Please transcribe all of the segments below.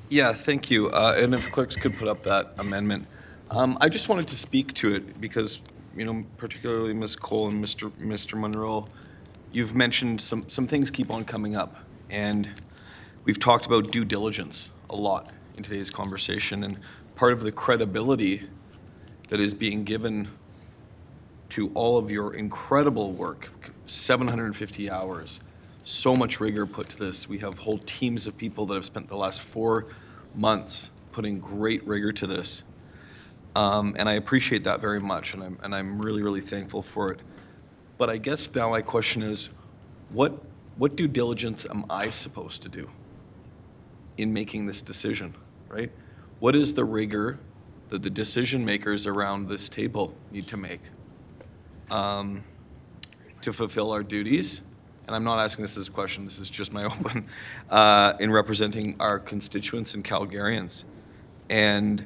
Yeah, thank you. And if clerks could put up that amendment. I just wanted to speak to it because, particularly Ms. Cole and Mr. Monroe, you've mentioned some things keep on coming up. And we've talked about due diligence a lot in today's conversation. And part of the credibility that is being given to all of your incredible work, 750 hours, so much rigor put to this. We have whole teams of people that have spent the last 4 months putting great rigor to this. And I appreciate that very much, and I'm really, really thankful for it. But I guess now my question is, what due diligence am I supposed to do in making this decision, right? What is the rigor that the decision makers around this table need to make to fulfill our duties? And I'm not asking this as a question, this is just my open, in representing our constituents and Calgarians. And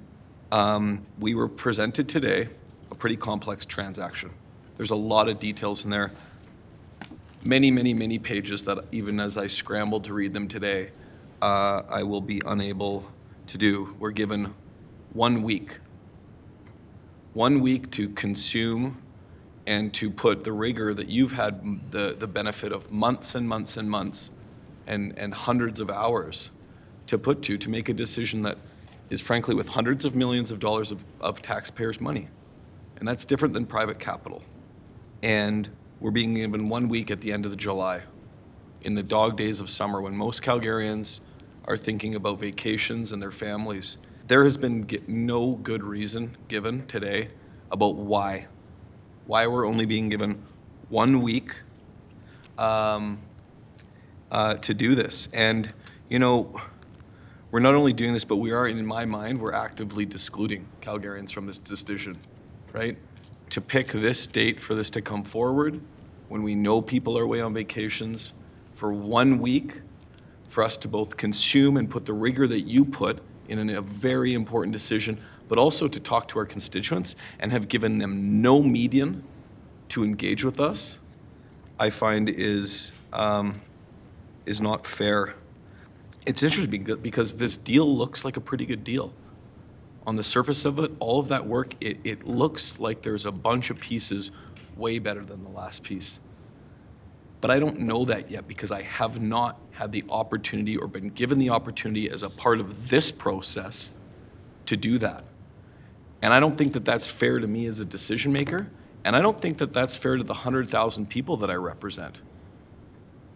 we were presented today a pretty complex transaction. There's a lot of details in there, many, many, many pages that even as I scrambled to read them today, I will be unable to do. We're given 1 week. 1 week to consume and to put the rigor that you've had the benefit of months and months and months and hundreds of hours to make a decision that is frankly with hundreds of millions of dollars of taxpayers' money. And that's different than private capital. And we're being given 1 week at the end of the July, in the dog days of summer when most Calgarians are thinking about vacations and their families. There has been no good reason given today about why we're only being given 1 week to do this. And, we're not only doing this, but we are, in my mind, we're actively excluding Calgarians from this decision, right? To pick this date for this to come forward when we know people are away on vacations for 1 week, for us to both consume and put the rigor that you put in a very important decision, but also to talk to our constituents and have given them no median to engage with us, I find is not fair. It's interesting because this deal looks like a pretty good deal. On the surface of it, all of that work, it looks like there's a bunch of pieces way better than the last piece. But I don't know that yet because I have not had the opportunity or been given the opportunity as a part of this process to do that. And I don't think that that's fair to me as a decision maker, and I don't think that that's fair to the 100,000 people that I represent.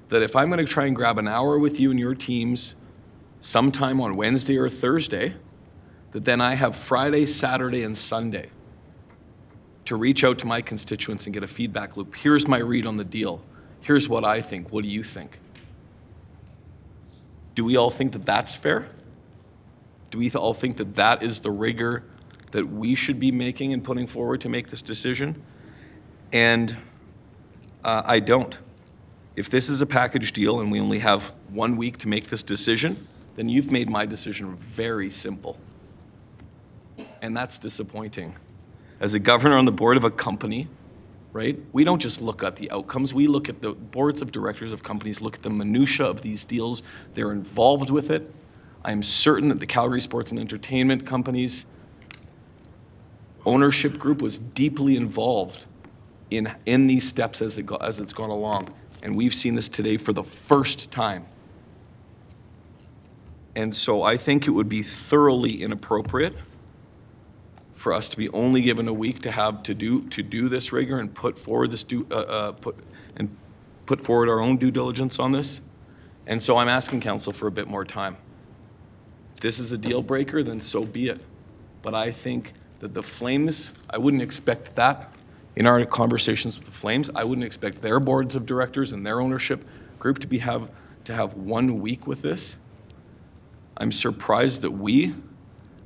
That if I'm going to try and grab an hour with you and your teams sometime on Wednesday or Thursday, that then I have Friday, Saturday, and Sunday to reach out to my constituents and get a feedback loop. Here's my read on the deal. Here's what I think. What do you think? Do we all think that that's fair? Do we all think that that is the rigor that we should be making and putting forward to make this decision? And I don't. If this is a package deal and we only have 1 week to make this decision, then you've made my decision very simple. And that's disappointing. As a governor on the board of a company, right, we don't just look at the outcomes. We look at the boards of directors of companies, look at the minutia of these deals. They're involved with it. I'm certain that the Calgary Sports and Entertainment Company's ownership group was deeply involved in these steps as it's gone along. And we've seen this today for the first time. And so I think it would be thoroughly inappropriate for us to be only given a week to do this rigor and put forward put forward our own due diligence on this. And so I'm asking council for a bit more time. If this is a deal breaker, then so be it. But I think that the Flames, I wouldn't expect that in our conversations with the Flames. I wouldn't expect their boards of directors and their ownership group to have 1 week with this. I'm surprised that we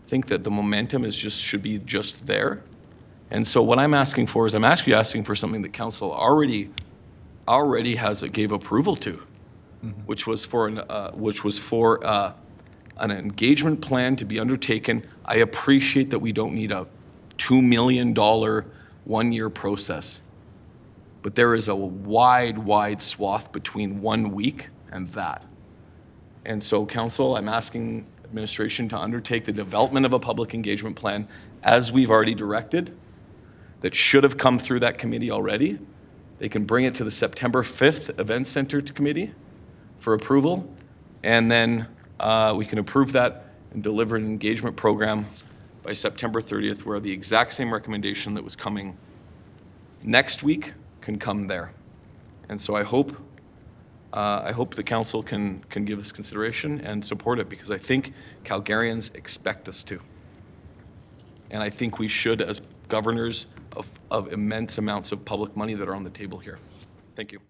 think that the momentum should be just there. And so what I'm asking for is I'm actually asking for something that council already gave approval to, which was for an engagement plan to be undertaken. I appreciate that we don't need a $2 million 1 year process, but there is a wide swath between 1 week and that. And so council, I'm asking administration to undertake the development of a public engagement plan as we've already directed, that should have come through that committee already. They can bring it to the September 5th Event Center Committee for approval, and then we can approve that and deliver an engagement program by September 30th, where the exact same recommendation that was coming next week can come there. And so I hope the council can give us consideration and support it, because I think Calgarians expect us to. And I think we should, as governors of immense amounts of public money that are on the table here. Thank you.